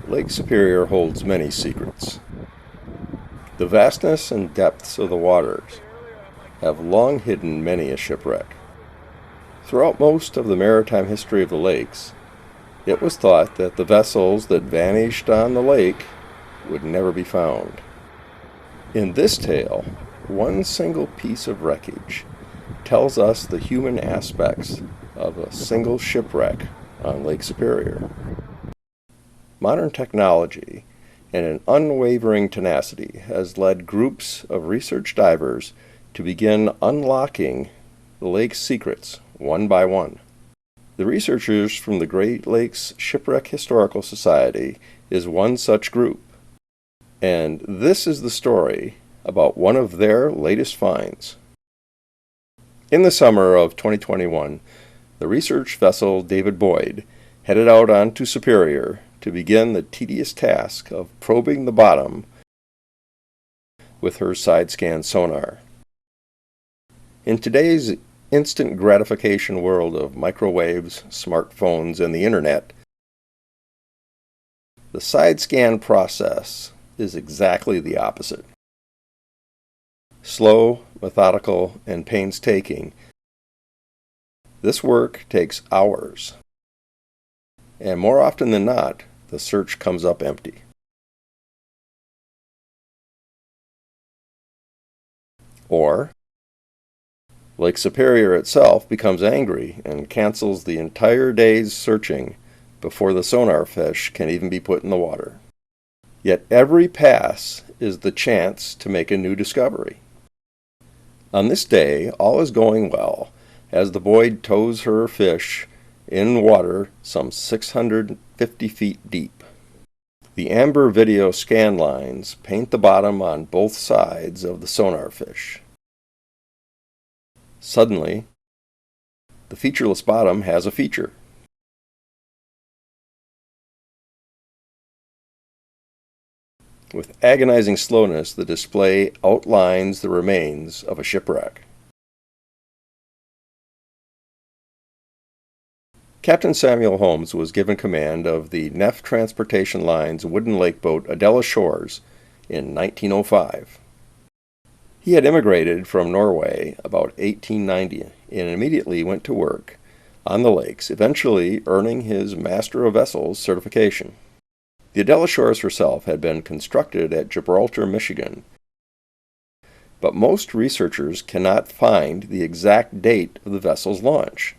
Lake Superior holds many secrets. The vastness and depths of the waters have long hidden many a shipwreck. Throughout most of the maritime history of the lakes, it was thought that the vessels that vanished on the lake would never be found. In this tale, one single piece of wreckage tells us the human aspects of a single shipwreck on Lake Superior. Modern technology and an unwavering tenacity has led groups of research divers to begin unlocking the lake's secrets one by one. The researchers from the Great Lakes Shipwreck Historical Society is one such group, and this is the story about one of their latest finds. In the summer of 2021, the research vessel David Boyd headed out onto Superior to begin the tedious task of probing the bottom with her side-scan sonar. In today's instant gratification world of microwaves, smartphones, and the internet, the side-scan process is exactly the opposite. Slow, methodical, and painstaking, this work takes hours, and more often than not, the search comes up empty. Or, Lake Superior itself becomes angry and cancels the entire day's searching before the sonar fish can even be put in the water. Yet every pass is the chance to make a new discovery. On this day, all is going well as the Boyd tows her fish in water some 650 feet deep. The amber video scan lines paint the bottom on both sides of the sonar fish. Suddenly, the featureless bottom has a feature. With agonizing slowness, the display outlines the remains of a shipwreck. Captain Samuel Holmes was given command of the Neff Transportation Line's wooden lake boat Adella Shores in 1905. He had immigrated from Norway about 1890 and immediately went to work on the lakes, eventually earning his Master of Vessels certification. The Adella Shores herself had been constructed at Gibraltar, Michigan, but most researchers cannot find the exact date of the vessel's launch.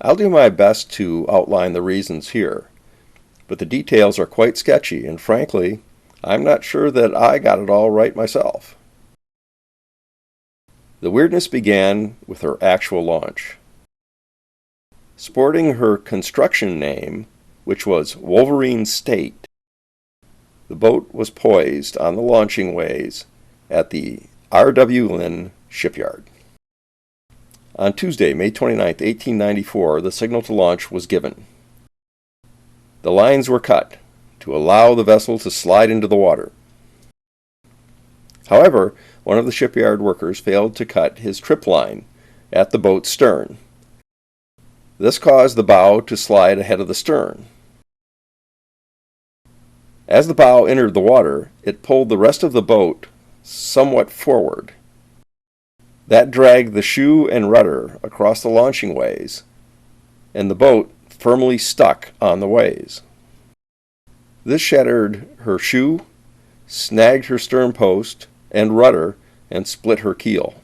I'll do my best to outline the reasons here, but the details are quite sketchy, and frankly, I'm not sure that I got it all right myself. The weirdness began with her actual launch. Sporting her construction name, which was Wolverine State, the boat was poised on the launching ways at the R.W. Lynn shipyard. On Tuesday, May 29, 1894, the signal to launch was given. The lines were cut to allow the vessel to slide into the water. However, one of the shipyard workers failed to cut his trip line at the boat's stern. This caused the bow to slide ahead of the stern. As the bow entered the water, it pulled the rest of the boat somewhat forward. That dragged the shoe and rudder across the launching ways, and the boat firmly stuck on the ways. This shattered her shoe, snagged her stern post and rudder, and split her keel.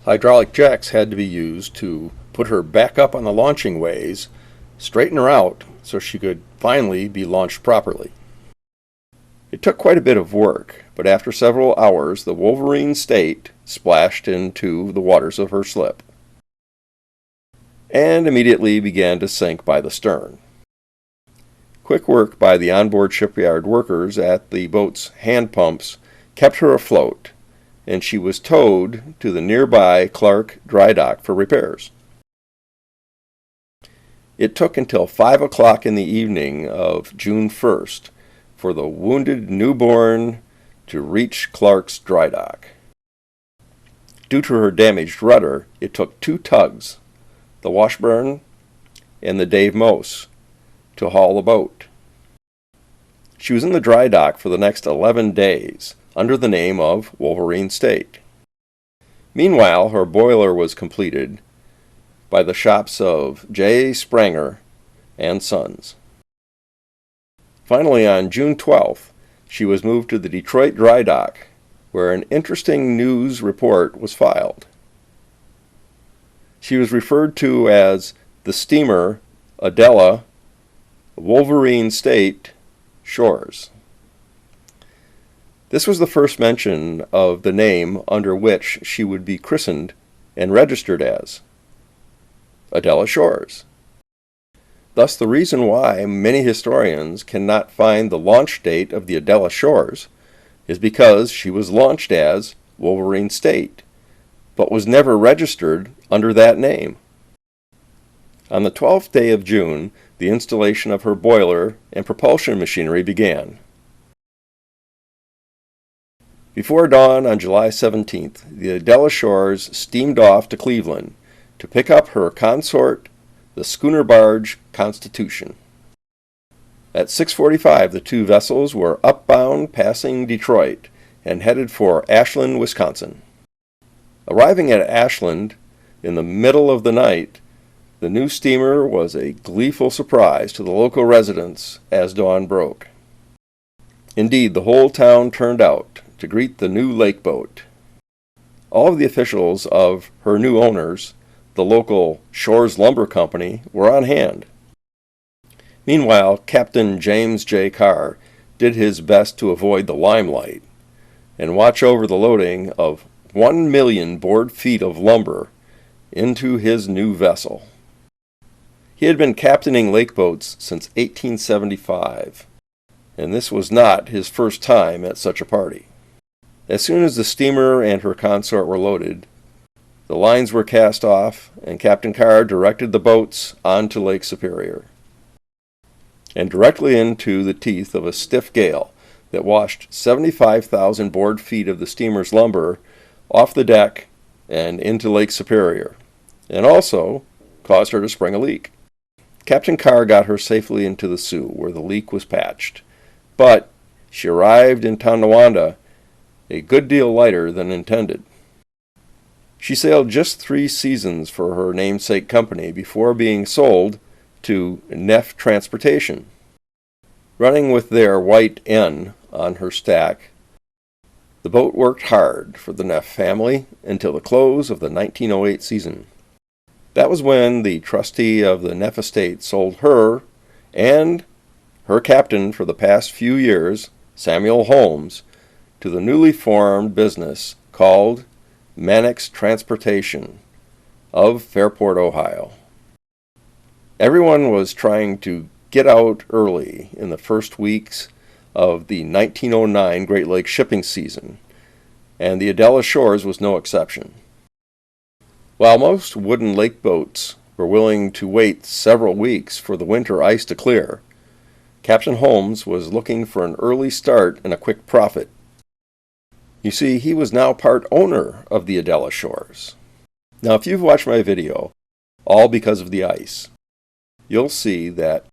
Hydraulic jacks had to be used to put her back up on the launching ways, straighten her out so she could finally be launched properly. It took quite a bit of work, but after several hours, the Wolverine State splashed into the waters of her slip and immediately began to sink by the stern. Quick work by the onboard shipyard workers at the boat's hand pumps kept her afloat, and she was towed to the nearby Clark dry dock for repairs. It took until 5 o'clock in the evening of June 1st for the wounded newborn to reach Clark's dry dock. Due to her damaged rudder, it took 2 tugs, the Washburn and the Dave Mose, to haul the boat. She was in the dry dock for the next 11 days under the name of Wolverine State. Meanwhile, her boiler was completed by the shops of J. Spranger and Sons. Finally, on June 12th, she was moved to the Detroit dry dock, where an interesting news report was filed. She was referred to as the steamer Adella Wolverine State Shores. This was the first mention of the name under which she would be christened and registered as Adella Shores. Thus, the reason why many historians cannot find the launch date of the Adella Shores is because she was launched as Wolverine State, but was never registered under that name. On the 12th day of June, the installation of her boiler and propulsion machinery began. Before dawn on July 17th, the Adella Shores steamed off to Cleveland to pick up her consort, the schooner barge Constitution. At 6:45, the two vessels were upbound passing Detroit and headed for Ashland, Wisconsin. Arriving at Ashland in the middle of the night, the new steamer was a gleeful surprise to the local residents as dawn broke. Indeed, the whole town turned out to greet the new lake boat. All of the officials of her new owners, the local Shores Lumber Company, were on hand. Meanwhile, Captain James J. Carr did his best to avoid the limelight and watch over the loading of 1 million board feet of lumber into his new vessel. He had been captaining lake boats since 1875, and this was not his first time at such a party. As soon as the steamer and her consort were loaded, the lines were cast off, and Captain Carr directed the boats onto Lake Superior, and directly into the teeth of a stiff gale that washed 75,000 board feet of the steamer's lumber off the deck and into Lake Superior, and also caused her to spring a leak. Captain Carr got her safely into the Sioux, where the leak was patched, but she arrived in Tonawanda a good deal lighter than intended. She sailed just 3 seasons for her namesake company before being sold to Neff Transportation. Running with their white N on her stack, the boat worked hard for the Neff family until the close of the 1908 season. That was when the trustee of the Neff estate sold her and her captain for the past few years, Samuel Holmes, to the newly formed business called Mannix Transportation of Fairport, Ohio. Everyone was trying to get out early in the first weeks of the 1909 Great Lakes shipping season, and the Adella Shores was no exception. While most wooden lake boats were willing to wait several weeks for the winter ice to clear, Captain Holmes was looking for an early start and a quick profit. You see, he was now part owner of the Adella Shores. Now, if you've watched my video, all because of the ice, you'll see that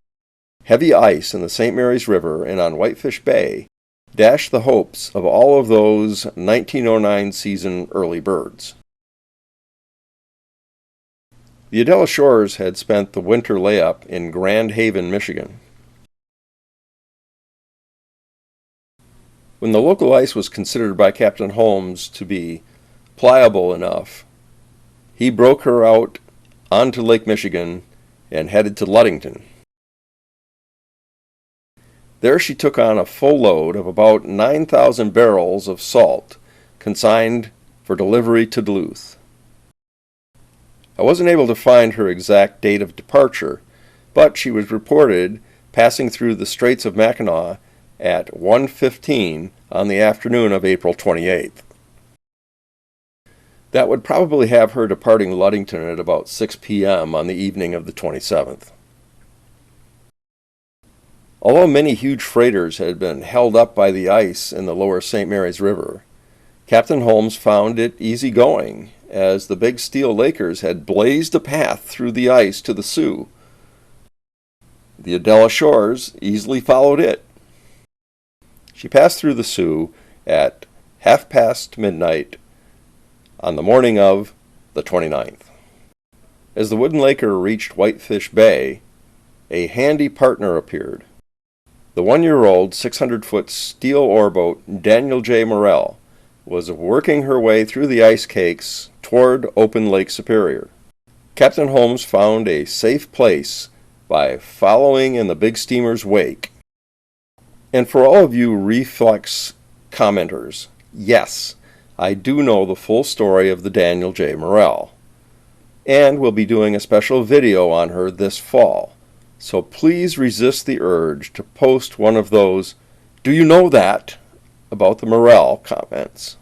heavy ice in the St. Mary's River and on Whitefish Bay dashed the hopes of all of those 1909 season early birds. The Adella Shores had spent the winter layup in Grand Haven, Michigan. When the local ice was considered by Captain Holmes to be pliable enough, he broke her out onto Lake Michigan and headed to Ludington. There she took on a full load of about 9,000 barrels of salt, consigned for delivery to Duluth. I wasn't able to find her exact date of departure, but she was reported passing through the Straits of Mackinac at 1:15 on the afternoon of April 28th. That would probably have her departing Ludington at about 6 p.m. on the evening of the 27th. Although many huge freighters had been held up by the ice in the lower St. Mary's River, Captain Holmes found it easy going, as the big steel Lakers had blazed a path through the ice to the Sioux. The Adella Shores easily followed it. She passed through the Sioux at midnight on the morning of the 29th. As the wooden laker reached Whitefish Bay, a handy partner appeared. The 1-year-old 600-foot steel oarboat Daniel J. Morrell was working her way through the ice cakes toward open Lake Superior. Captain Holmes found a safe place by following in the big steamer's wake. And for all of you reflex commenters, yes, I do know the full story of the Daniel J. Morrell. And we'll be doing a special video on her this fall. So please resist the urge to post one of those, "Do you know that?" about the Morrell comments.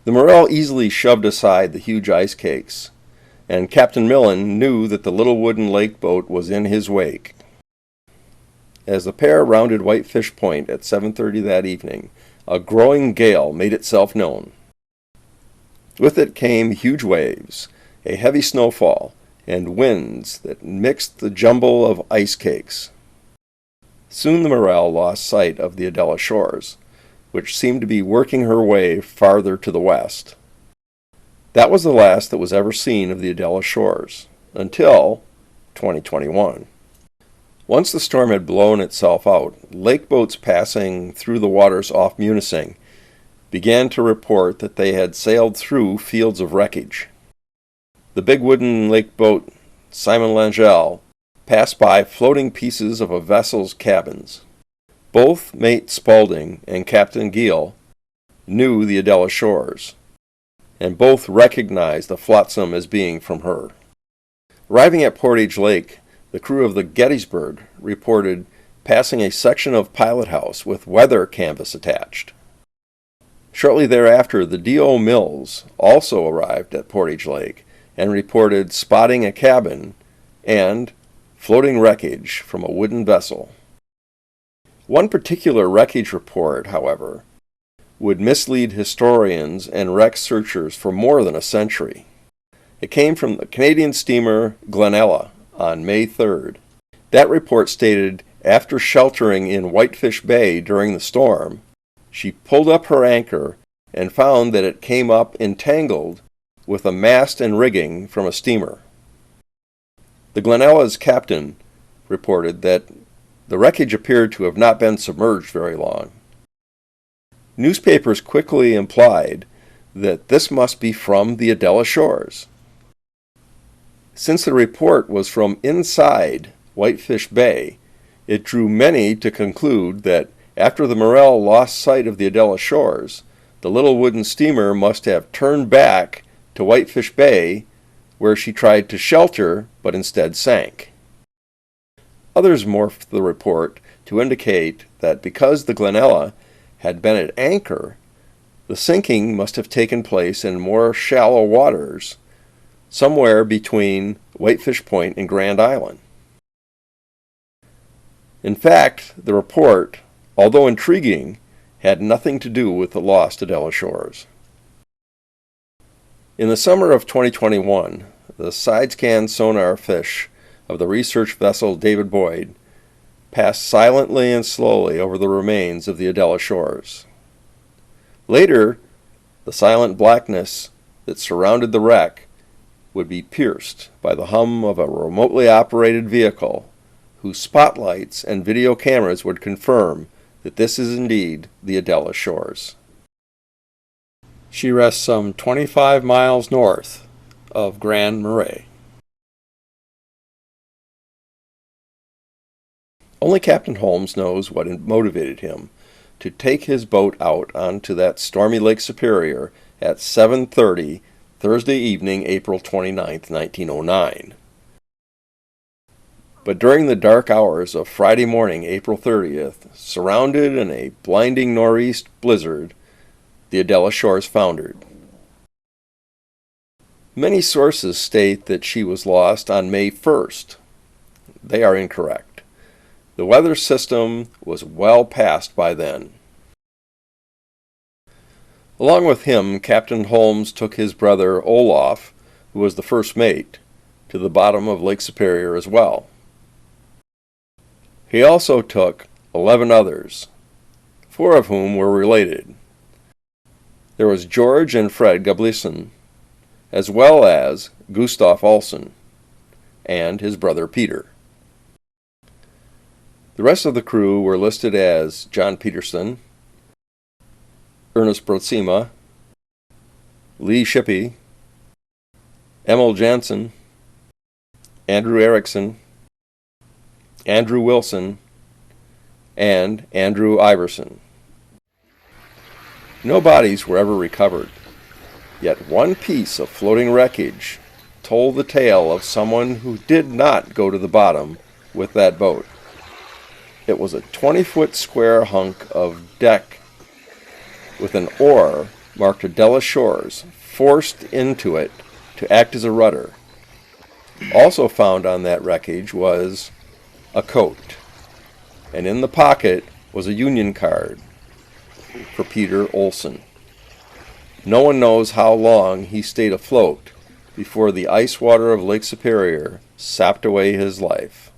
The Morrell easily shoved aside the huge ice cakes, and Captain Millen knew that the little wooden lake boat was in his wake. As the pair rounded Whitefish Point at 7:30 that evening, a growing gale made itself known. With it came huge waves, a heavy snowfall, and winds that mixed the jumble of ice cakes. Soon the Morrell lost sight of the Adella Shores, which seemed to be working her way farther to the west. That was the last that was ever seen of the Adella Shores, until 2021. Once the storm had blown itself out, lake boats passing through the waters off Munising began to report that they had sailed through fields of wreckage. The big wooden lake boat Simon Langell passed by floating pieces of a vessel's cabins. Both Mate Spaulding and Captain Gill knew the Adella Shores, and both recognized the flotsam as being from her. Arriving at Portage Lake, the crew of the Gettysburg reported passing a section of pilot house with weather canvas attached. Shortly thereafter, the D.O. Mills also arrived at Portage Lake and reported spotting a cabin and floating wreckage from a wooden vessel. One particular wreckage report, however, would mislead historians and wreck searchers for more than a century. It came from the Canadian steamer Glenella on May 3rd. That report stated after sheltering in Whitefish Bay during the storm, she pulled up her anchor and found that it came up entangled with a mast and rigging from a steamer. The Glenella's captain reported that the wreckage appeared to have not been submerged very long. Newspapers quickly implied that this must be from the Adella Shores. Since the report was from inside Whitefish Bay, it drew many to conclude that after the Morrell lost sight of the Adella Shores, the little wooden steamer must have turned back to Whitefish Bay, where she tried to shelter but instead sank. Others morphed the report to indicate that because the Glenella had been at anchor, the sinking must have taken place in more shallow waters, somewhere between Whitefish Point and Grand Island. In fact, the report, although intriguing, had nothing to do with the lost Adella Shores. In the summer of 2021, the side-scan sonar fish of the research vessel David Boyd passed silently and slowly over the remains of the Adella Shores. Later, the silent blackness that surrounded the wreck would be pierced by the hum of a remotely operated vehicle whose spotlights and video cameras would confirm that this is indeed the Adella Shores. She rests some 25 miles north of Grand Marais. Only Captain Holmes knows what motivated him to take his boat out onto that stormy Lake Superior at 7:30 Thursday evening, April 29, 1909. But during the dark hours of Friday morning, April 30th, surrounded in a blinding nor'east blizzard, the Adella Shores foundered. Many sources state that she was lost on May 1st. They are incorrect. The weather system was well past by then. Along with him, Captain Holmes took his brother Olaf, who was the first mate, to the bottom of Lake Superior as well. He also took 11 others, 4 of whom were related. There was George and Fred Gablison, as well as Gustav Olsen and his brother Peter. The rest of the crew were listed as John Peterson, Ernest Brotsema, Lee Shippey, Emil Jansen, Andrew Erickson, Andrew Wilson, and Andrew Iverson. No bodies were ever recovered, yet one piece of floating wreckage told the tale of someone who did not go to the bottom with that boat. It was a 20-foot square hunk of deck with an oar marked Adella Shores forced into it to act as a rudder. Also found on that wreckage was a coat, and in the pocket was a union card for Peter Olsen. No one knows how long he stayed afloat before the ice water of Lake Superior sapped away his life.